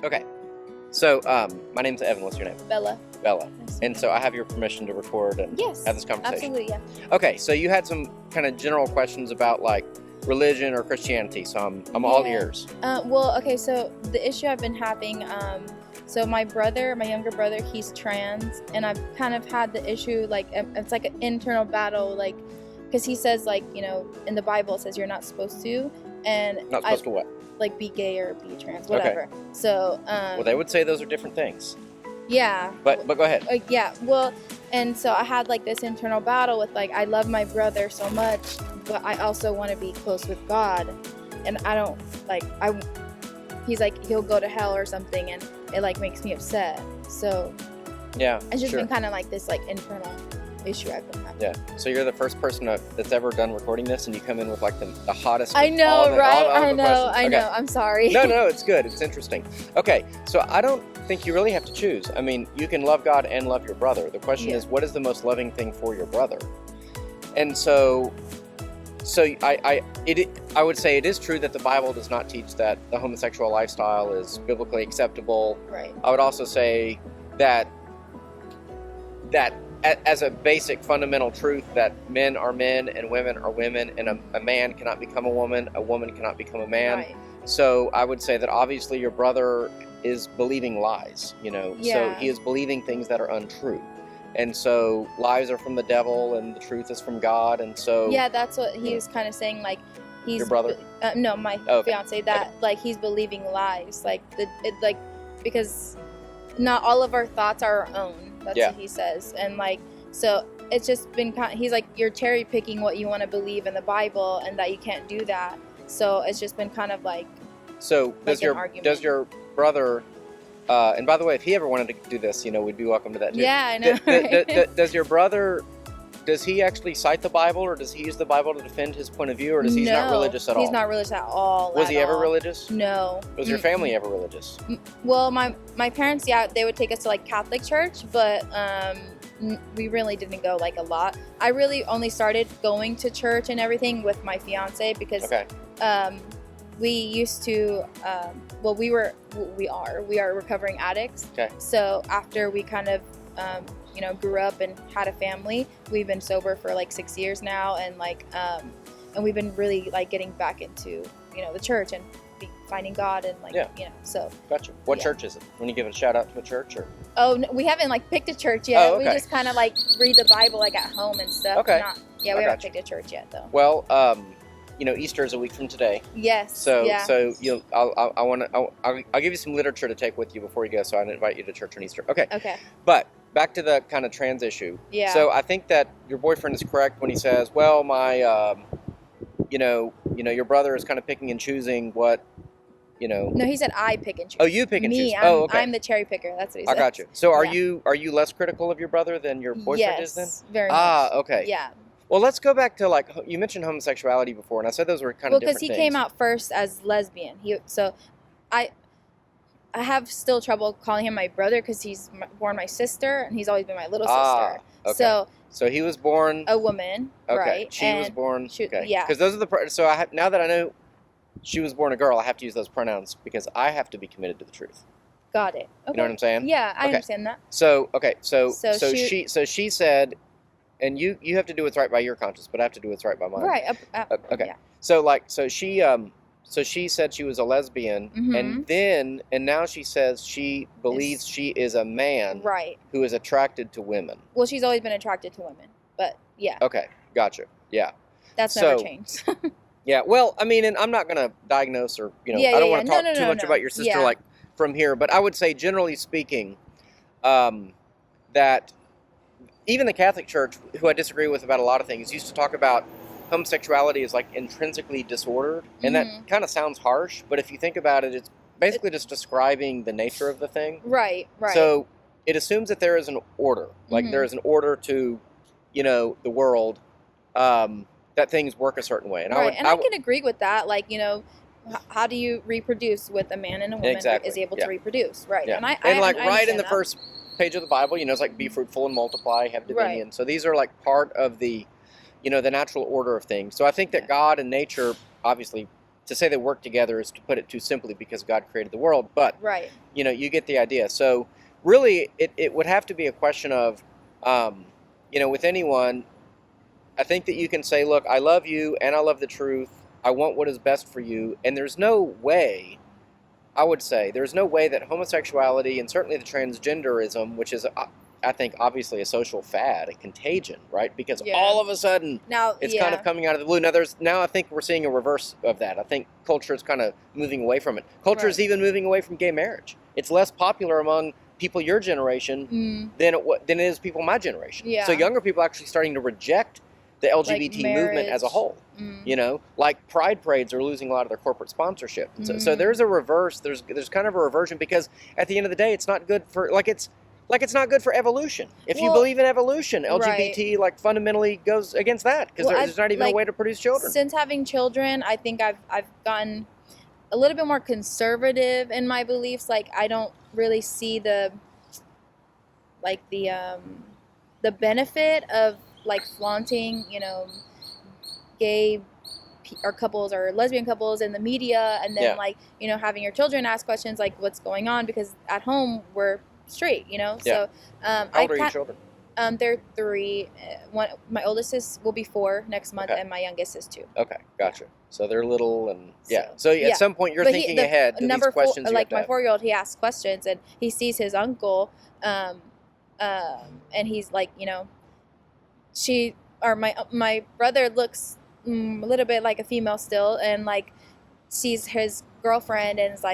Okay. So, my name's Evan. What's your name? Bella. Bella. Nice. And so I have your permission to record and Yes. have this conversation. Absolutely, yeah. Okay, so you had some kind of general questions about like religion or Christianity, so I'm all ears. Okay, so the issue I've been having, so my younger brother, he's trans, and I've kind of had the issue, like, it's like an internal battle, like, because he says, like, in the Bible it says you're not supposed to, and Not supposed to what? like be gay or be trans, whatever. Okay. So well, they would say those are different things. Yeah. But go ahead. Yeah. Well, and so I had like this internal battle with like, I love my brother so much, but I also want to be close with God, and I don't like he's like he'll go to hell or something, and it like makes me upset. So yeah, it's just been kind of like this like internal issue I've been having. Yeah. So you're the first person that's ever done recording this, and you come in with like the hottest. I know, right? I know. Okay. I'm sorry. No, it's good. It's interesting. Okay, so I don't think you really have to choose. I mean, you can love God and love your brother. The question is, what is the most loving thing for your brother? And so I would say it is true that the Bible does not teach that the homosexual lifestyle is biblically acceptable. Right. I would also say that as a basic fundamental truth that men are men and women are women, and a man cannot become a woman cannot become a man. Right. So I would say that obviously your brother is believing lies, so he is believing things that are untrue. And so lies are from the devil and the truth is from God, and so... Yeah, that's what he was kind of saying, like, he's... Your brother? No, my fiance, that, like, he's believing lies, like, because not all of our thoughts are our own. That's what he says. And like, so it's just been he's like, you're cherry picking what you want to believe in the Bible, and that you can't do that. So it's just been kind of like, so does your brother, and by the way, if he ever wanted to do this, we'd be welcome to that too. Yeah, I know. Does your brother, does he actually cite the Bible, or does he use the Bible to defend his point of view, or does he's not religious at all? He's not religious at all. Was he ever religious? No. Was your family ever religious? Well, my parents, they would take us to like Catholic church, but we really didn't go like a lot. I really only started going to church and everything with my fiance because we used to we are recovering addicts. Okay. So after we kind of grew up and had a family, we've been sober for like 6 years now, and like and we've been really like getting back into the church and finding God, and like so. Gotcha. What church is it? Want to give a shout out to a church, or? Oh, no, we haven't like picked a church yet. Oh, okay. We just kind of like read the Bible like at home and stuff. Okay. We haven't picked a church yet though. Well, Easter is a week from today. Yes. So I'll give you some literature to take with you before you go. So I'd invite you to church on Easter. Okay. Okay. But back to the kind of trans issue. Yeah. So I think that your boyfriend is correct when he says, well, my your brother is kind of picking and choosing what, No, he said I pick and choose. Oh, you pick and choose. I'm the cherry picker. That's what he said. I got you. So are you less critical of your brother than your boyfriend is then? Yes, very much. Okay. Yeah. Well, let's go back to like, you mentioned homosexuality before, and I said those were kind of different things. Well, because he came out first as lesbian. I have still trouble calling him my brother because he's born my sister, and he's always been my little sister. Okay. So he was born a woman, right? She was born. Yeah. Because those are now that I know she was born a girl, I have to use those pronouns because I have to be committed to the truth. Got it. Okay. You know what I'm saying? Yeah, I understand that. So she said, and you have to do what's right by your conscience, but I have to do what's right by mine. Right. Okay. Yeah. So she said she was a lesbian, and now she says she believes she is a man, right, who is attracted to women. Well, she's always been attracted to women, but yeah. Okay, gotcha. Yeah. That's never changed. Yeah. Well, I mean, and I'm not gonna diagnose or I don't want to talk too much about your sister like from here, but I would say generally speaking, that even the Catholic Church, who I disagree with about a lot of things, used to talk about homosexuality is like intrinsically disordered, and that kind of sounds harsh, but if you think about it, it's basically just describing the nature of the thing. Right. So it assumes that there is an order, like there is an order to, the world, that things work a certain way. And I can agree with that. Like, how do you reproduce with a man and a woman who is able to reproduce? Right. Yeah. And I in the first page of the Bible, it's like be fruitful and multiply, have dominion. Right. So these are like part of the, the natural order of things. So I think that God and nature obviously to say they work together is to put it too simply because God created the world, but right. You get the idea. So really, it would have to be a question of, with anyone, I think that you can say, look, I love you and I love the truth. I want what is best for you. And there's no way, I would say, there's no way that homosexuality and certainly the transgenderism, which is, I think, obviously a social fad, a contagion, right? Because all of a sudden, now it's kind of coming out of the blue. Now I think we're seeing a reverse of that. I think culture is kind of moving away from it. Culture is even moving away from gay marriage. It's less popular among people your generation than it is people my generation. Yeah. So younger people are actually starting to reject the LGBT movement as a whole. Like pride parades are losing a lot of their corporate sponsorship. So there's a reverse. There's kind of a reversion because at the end of the day, it's not good for it's not good for evolution. If you believe in evolution, LGBT fundamentally goes against that because there's not even a way to produce children. Since having children, I think I've gotten a little bit more conservative in my beliefs. Like I don't really see the benefit of flaunting, gay or couples or lesbian couples in the media, and then having your children ask questions like what's going on, because at home we're straight, So how old are your children? They're 3. My oldest will be 4 next month, and my youngest is 2. Okay, gotcha. So they're little, and So at some point you're thinking ahead to these questions. My 4-year-old, he asks questions, and he sees his uncle, and he's like, my brother looks a little bit like a female still, and sees his girlfriend and is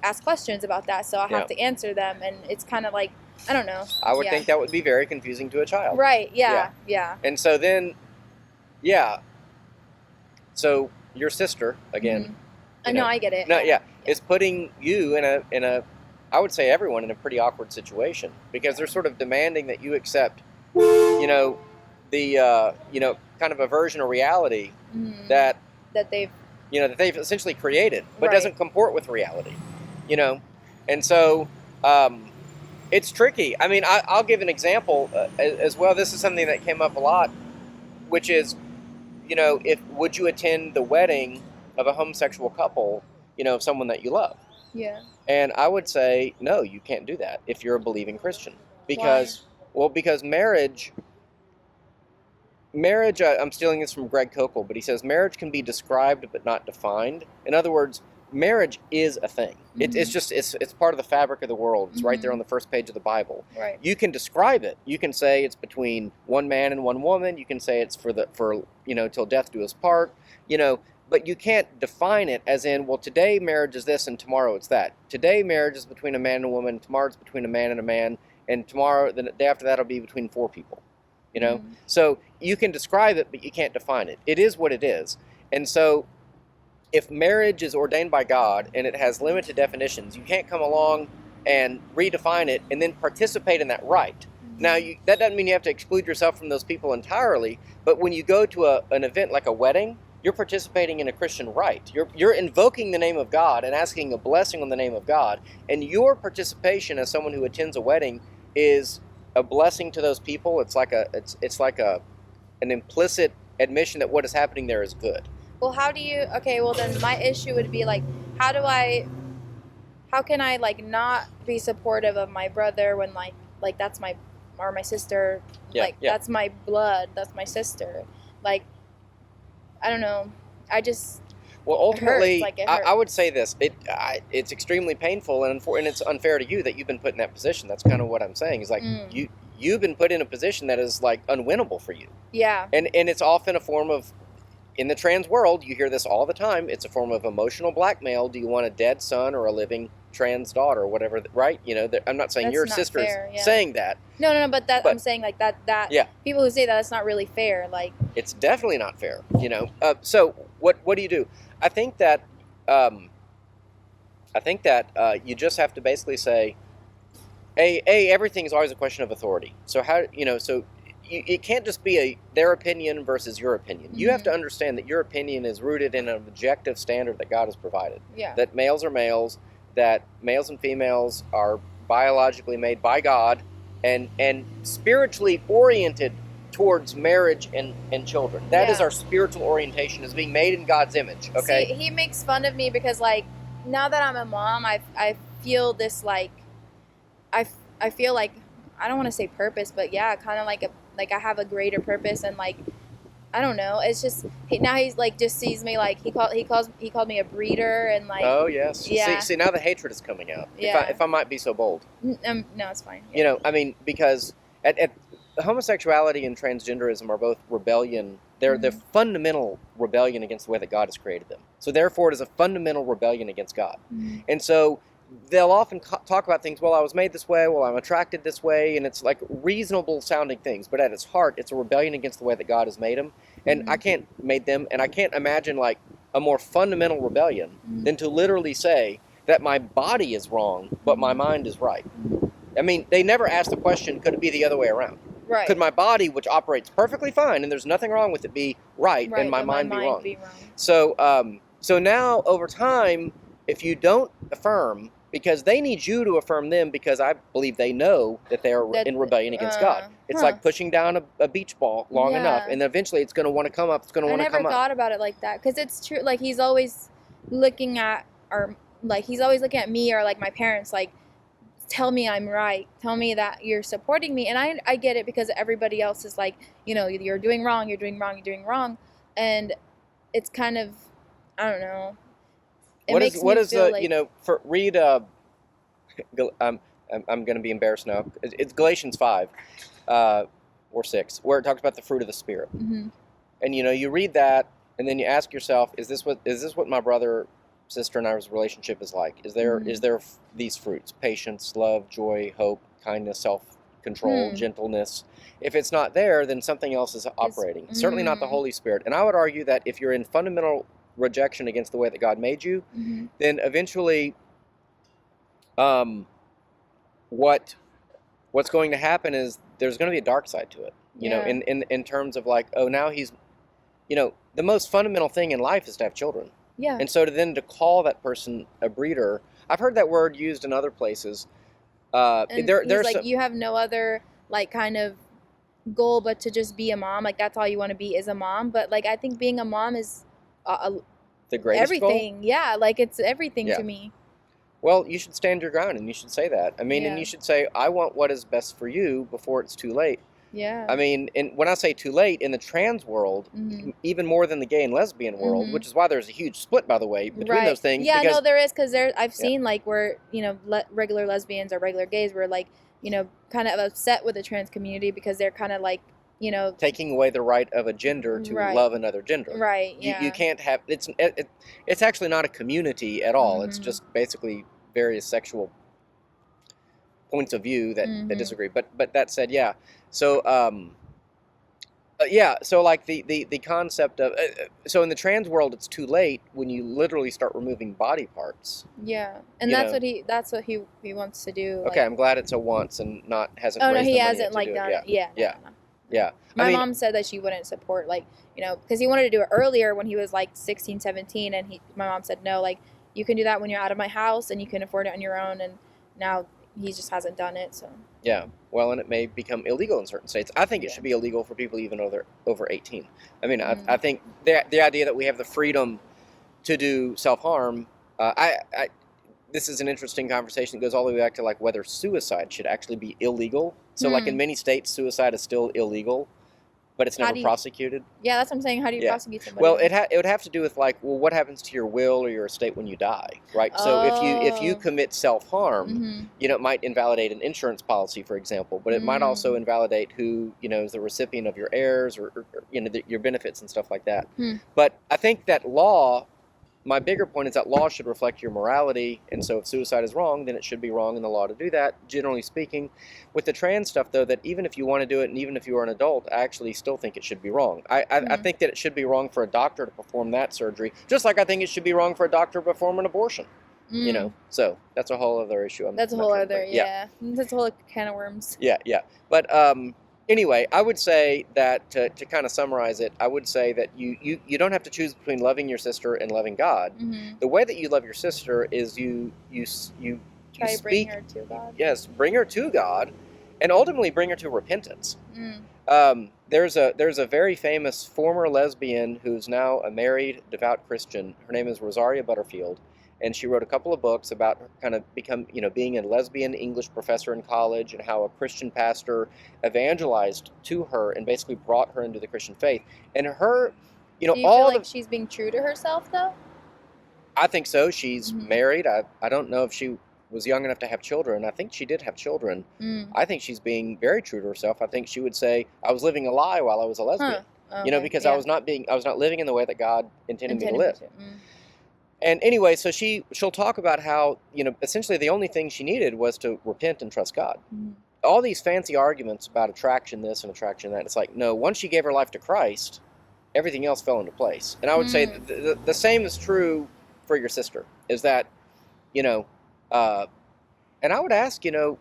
ask questions about that. So I have to answer them, and it's kind of I don't know. I would think that would be very confusing to a child. Right. Yeah. And so then, so your sister again. No, I get it. No, is putting you in a I would say everyone in a pretty awkward situation because they're sort of demanding that you accept, the kind of a version of reality that they've essentially created, but doesn't comport with reality, and so it's tricky. I mean, I'll give an example as well. This is something that came up a lot, which is, would you attend the wedding of a homosexual couple, of someone that you love? Yeah. And I would say, no, you can't do that if you're a believing Christian. Because, because marriage, I'm stealing this from Greg Kokel, but he says marriage can be described but not defined. In other words, marriage is a thing. It's part of the fabric of the world. It's right there on the first page of the Bible. Right. You can describe it. You can say it's between one man and one woman. You can say it's for till death do us part. But you can't define it as in, well, today marriage is this and tomorrow it's that. Today marriage is between a man and a woman. Tomorrow it's between a man and a man. And tomorrow, the day after that, will be between 4 people. So you can describe it, but you can't define it. It is what it is. And so if marriage is ordained by God and it has limited definitions, you can't come along and redefine it and then participate in that right. Now, that doesn't mean you have to exclude yourself from those people entirely, but when you go to an event like a wedding, you're participating in a Christian rite. You're invoking the name of God and asking a blessing on the name of God, and your participation as someone who attends a wedding is a blessing to those people. It's like an implicit admission that what is happening there is good. Well, then my issue would be how can I not be supportive of my brother when that's my sister, that's my blood, that's my sister. I don't know. Well, ultimately, I would say this. It's extremely painful and it's unfair to you that you've been put in that position. That's kind of what I'm saying. Is you've been put in a position that is unwinnable for you. Yeah. And it's often a form of, in the trans world, you hear this all the time. It's a form of emotional blackmail. Do you want a dead son or a living trans daughter or whatever? Right? I'm not saying your sister's saying that. No, but I'm saying that. Yeah. People who say that's not really fair. It's definitely not fair. So what do you do? I think that you just have to basically say, everything is always a question of authority. So it can't just be their opinion versus your opinion. You have to understand that your opinion is rooted in an objective standard that God has provided. Yeah. That males are males, that males and females are biologically made by God and spiritually oriented towards marriage and children. That is our spiritual orientation, is being made in God's image. Okay. See, he makes fun of me because, like, now that I'm a mom, I feel this, like, I feel like, I don't want to say purpose, but yeah, kind of like I have a greater purpose, and like, I don't know. It's just now he's like just sees me like he called me a breeder, and like, oh yes, yeah. See now the hatred is coming out. Yeah. If I might be so bold. No, it's fine. Yeah. You know, I mean, because at homosexuality and transgenderism are both rebellion. They're the fundamental rebellion against the way that God has created them. So therefore, it is a fundamental rebellion against God. Mm-hmm. And so they'll often talk about things, well, I was made this way, well, I'm attracted this way, and it's like reasonable sounding things, but at its heart, it's a rebellion against the way that God has made them, and I can't made them, and I can't imagine like a more fundamental rebellion than to literally say that my body is wrong, but my mind is right. I mean, they never ask the question, could it be the other way around? Right. Could my body, which operates perfectly fine, and there's nothing wrong with it, be right and my mind be wrong? So, so now, over time, if you don't affirm, because they need you to affirm them, because I believe they know that they are in rebellion against God. It's like pushing down a beach ball long enough, and eventually it's going to want to come up. It's going to want to come up. I never thought about it like that, because it's true. Like, he's always looking at, he's always looking at me or like my parents, like, tell me I'm right. Tell me that you're supporting me. And I get it, because everybody else is like, you know, you're doing wrong, you're doing wrong, you're doing wrong. And it's kind of, I don't know. What is like, you know, read, I'm going to be embarrassed now. It's Galatians 5 or 6, where it talks about the fruit of the Spirit. Mm-hmm. And, you know, you read that, and then you ask yourself, is this what my brother, sister, and I's relationship is like? Is there these fruits? Patience, love, joy, hope, kindness, self-control, gentleness. If it's not there, then something else is operating. Certainly not the Holy Spirit. And I would argue that if you're in fundamental rejection against the way that God made you, then eventually what's going to happen is there's going to be a dark side to it. You know, in terms of like, oh, now he's, you know, the most fundamental thing in life is to have children. Yeah. And so to call that person a breeder, I've heard that word used in other places. There's like, you have no other like kind of goal but to just be a mom. Like, that's all you want to be is a mom. But like, I think being a mom is the greatest everything goal? Yeah, like, it's everything to me. Well, you should stand your ground, and you should say that. I mean, and you should say, I want what is best for you before it's too late. Yeah. I mean, and when I say too late, in the trans world, even more than the gay and lesbian world, which is why there's a huge split, by the way, between those things. Yeah, no, there is, because I've seen like where, you know, regular lesbians or regular gays were like, you know, kind of upset with the trans community because they're kind of like, you know, taking away the right of a gender to love another gender. Right. Yeah. You can't have it's actually not a community at all. It's just basically various sexual points of view that disagree. But that said, yeah. So so like the concept of so in the trans world, it's too late when you literally start removing body parts. Yeah, and that's what he wants to do. Okay, I'm glad it's a once and hasn't. Oh no, he hasn't like done it. Yeah. No. Yeah. My mom said that she wouldn't support, like, you know, because he wanted to do it earlier when he was like 16, 17, and my mom said, no, like, you can do that when you're out of my house and you can afford it on your own, and now he just hasn't done it, so. Yeah, well, and it may become illegal in certain states. I think it should be illegal for people even though they're over 18. I mean, I think the idea that we have the freedom to do self-harm, this is an interesting conversation that goes all the way back to like whether suicide should actually be illegal. So like in many states, suicide is still illegal, but it's never prosecuted. Yeah, that's what I'm saying. How do you prosecute somebody? Well, it would have to do with like, well, what happens to your will or your estate when you die, right? So if you commit self-harm, you know, it might invalidate an insurance policy, for example, but it might also invalidate who, you know, is the recipient of your heirs or you know, your benefits and stuff like that. But I think that my bigger point is that law should reflect your morality, and so if suicide is wrong, then it should be wrong in the law to do that, generally speaking. With the trans stuff, though, that even if you want to do it, and even if you are an adult, I actually still think it should be wrong. I think that it should be wrong for a doctor to perform that surgery, just like I think it should be wrong for a doctor to perform an abortion. You know, so that's a whole other issue. That's a whole other, that's a whole can of worms. Yeah. But anyway, I would say that to kind of summarize it, I would say that you don't have to choose between loving your sister and loving God. The way that you love your sister is you try to bring her to God. Yes, bring her to God, and ultimately bring her to repentance. There's a very famous former lesbian who's now a married, devout Christian. Her name is Rosaria Butterfield, and she wrote a couple of books about kind of being a lesbian English professor in college, and how a Christian pastor evangelized to her and basically brought her into the Christian faith. And her, Do you feel like she's being true to herself, though? I think so. She's married. I don't know if she was young enough to have children. I think she did have children. I think she's being very true to herself. I think she would say, I was living a lie while I was a lesbian. Okay. Because I was not living in the way that God intended me to live. And anyway, so she'll talk about how, essentially the only thing she needed was to repent and trust God. All these fancy arguments about attraction this and attraction that, it's like, no, once she gave her life to Christ, everything else fell into place. And I would say the same is true for your sister, is that, and I would ask, is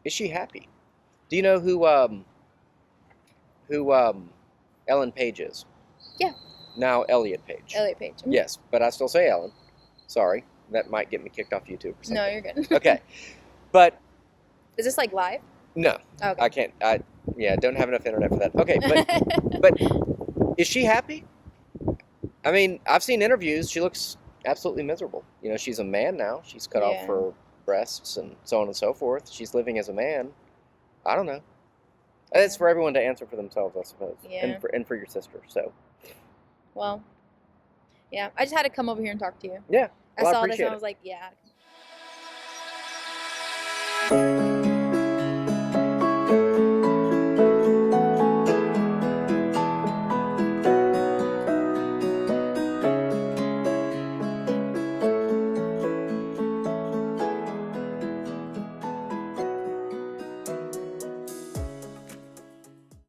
she happy? Do you know who Ellen Page is? Yeah. Now Elliot Page. Elliot Page. Yes, but I still say Ellen. Sorry, that might get me kicked off YouTube or something. No, you're good. Okay, but is this like live? No, okay. I can't. I don't have enough internet for that. Okay, but is she happy? I mean, I've seen interviews. She looks absolutely miserable. She's a man now. She's cut off her breasts and so on and so forth. She's living as a man. I don't know. It's for everyone to answer for themselves, I suppose. Yeah. And for your sister. So. Well, yeah. I just had to come over here and talk to you. Yeah. Well, I saw this and I was like, yeah.